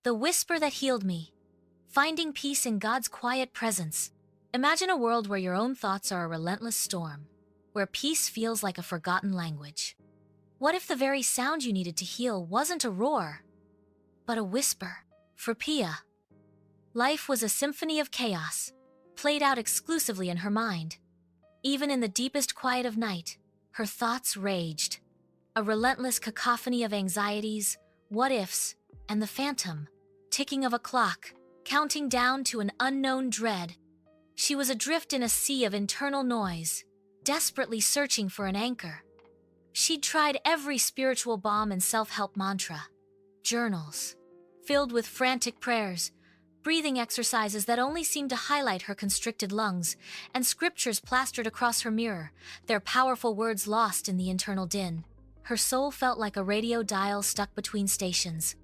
The whisper that healed me. Finding peace in God's quiet presence. Imagine a world where your own thoughts are a relentless storm, where peace feels like a forgotten language. What if the very sound you needed to heal wasn't a roar, but a whisper? For Pia, life was a symphony of chaos, played out exclusively in her mind. Even in the deepest quiet of night, her thoughts raged. A relentless cacophony of anxieties, what-ifs, and the phantom, ticking of a clock, counting down to an unknown dread. She was adrift in a sea of internal noise, desperately searching for an anchor. She'd tried every spiritual balm and self-help mantra, journals, filled with frantic prayers, breathing exercises that only seemed to highlight her constricted lungs, and scriptures plastered across her mirror, their powerful words lost in the internal din. Her soul felt like a radio dial stuck between stations.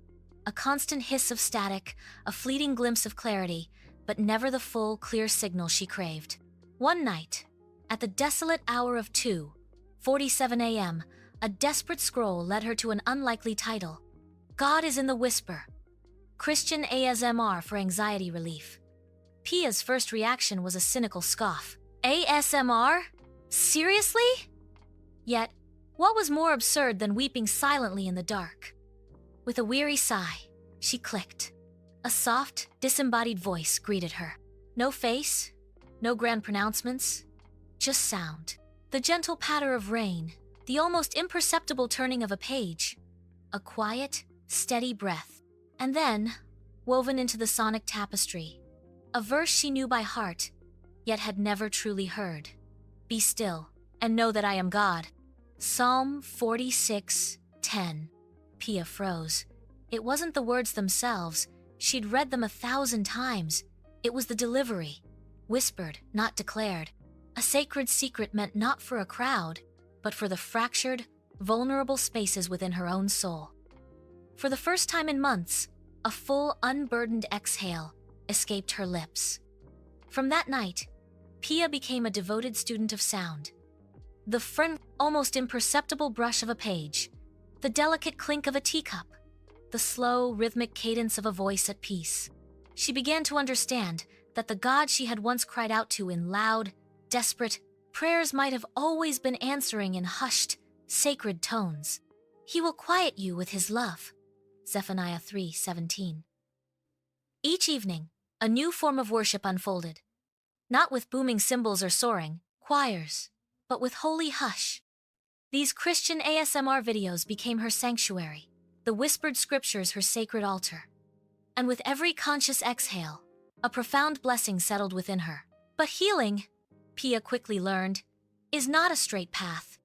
A constant hiss of static, a fleeting glimpse of clarity, but never the full, clear signal she craved. One night, at the desolate hour of 2:47 a.m., a desperate scroll led her to an unlikely title. God is in the Whisper. Christian ASMR for anxiety relief. Pia's first reaction was a cynical scoff. ASMR? Seriously? Yet, what was more absurd than weeping silently in the dark? With a weary sigh, she clicked. A soft, disembodied voice greeted her. No face, no grand pronouncements, just sound. The gentle patter of rain, the almost imperceptible turning of a page, a quiet, steady breath. And then, woven into the sonic tapestry, a verse she knew by heart, yet had never truly heard. Be still, and know that I am God. Psalm 46:10. Pia froze. It wasn't the words themselves. She'd read them 1,000 times. It was the delivery. Whispered, not declared. A sacred secret meant not for a crowd, but for the fractured, vulnerable spaces within her own soul. For the first time in months, a full, unburdened exhale escaped her lips. From that night, Pia became a devoted student of sound. The almost imperceptible brush of a page, the delicate clink of a teacup, the slow, rhythmic cadence of a voice at peace. She began to understand that the God she had once cried out to in loud, desperate prayers might have always been answering in hushed, sacred tones. He will quiet you with his love. Zephaniah 3:17. Each evening, a new form of worship unfolded. Not with booming cymbals or soaring choirs, but with holy hush. These Christian ASMR videos became her sanctuary, the whispered scriptures her sacred altar. And with every conscious exhale, a profound blessing settled within her. But healing, Pia quickly learned, is not a straight path.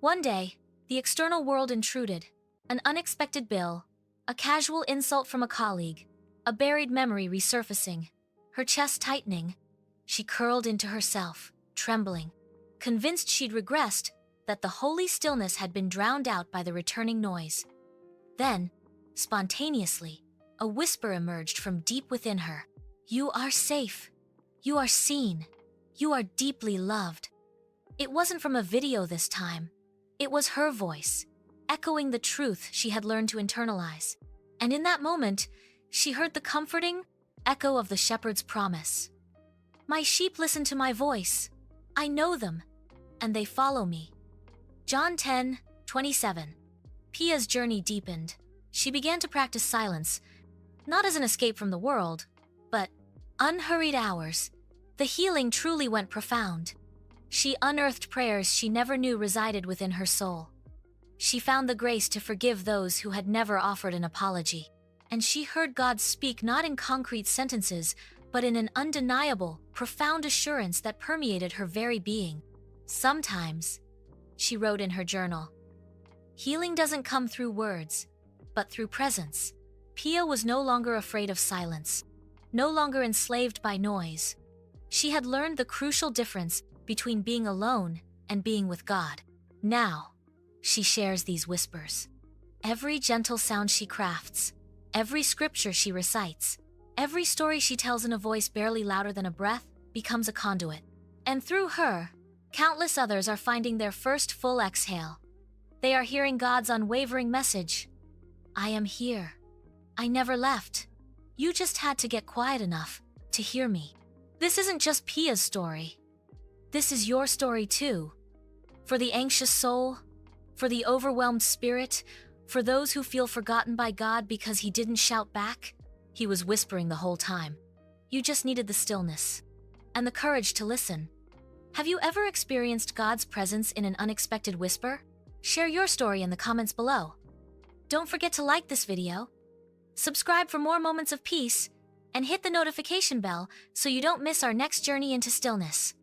One day, the external world intruded, an unexpected bill, a casual insult from a colleague, a buried memory resurfacing. Her chest tightening, she curled into herself, trembling, convinced she'd regressed, that the holy stillness had been drowned out by the returning noise. Then, spontaneously, a whisper emerged from deep within her. You are safe. You are seen. You are deeply loved. It wasn't from a video this time. It was her voice, echoing the truth she had learned to internalize. And in that moment, she heard the comforting echo of the shepherd's promise. My sheep listen to my voice. I know them, and they follow me. John 10:27. Pia's journey deepened. She began to practice silence, not as an escape from the world, but unhurried hours. The healing truly went profound. She unearthed prayers she never knew resided within her soul. She found the grace to forgive those who had never offered an apology. And she heard God speak not in concrete sentences, but in an undeniable, profound assurance that permeated her very being. Sometimes, she wrote in her journal, healing doesn't come through words, but through presence. Pia was no longer afraid of silence, no longer enslaved by noise. She had learned the crucial difference between being alone and being with God. Now, she shares these whispers. Every gentle sound she crafts, every scripture she recites, every story she tells in a voice barely louder than a breath becomes a conduit. And through her, countless others are finding their first full exhale. They are hearing God's unwavering message. I am here. I never left. You just had to get quiet enough to hear me. This isn't just Pia's story. This is your story too. For the anxious soul, for the overwhelmed spirit, for those who feel forgotten by God because He didn't shout back. He was whispering the whole time. You just needed the stillness and the courage to listen. Have you ever experienced God's presence in an unexpected whisper? Share your story in the comments below. Don't forget to like this video, subscribe for more moments of peace, and hit the notification bell so you don't miss our next journey into stillness.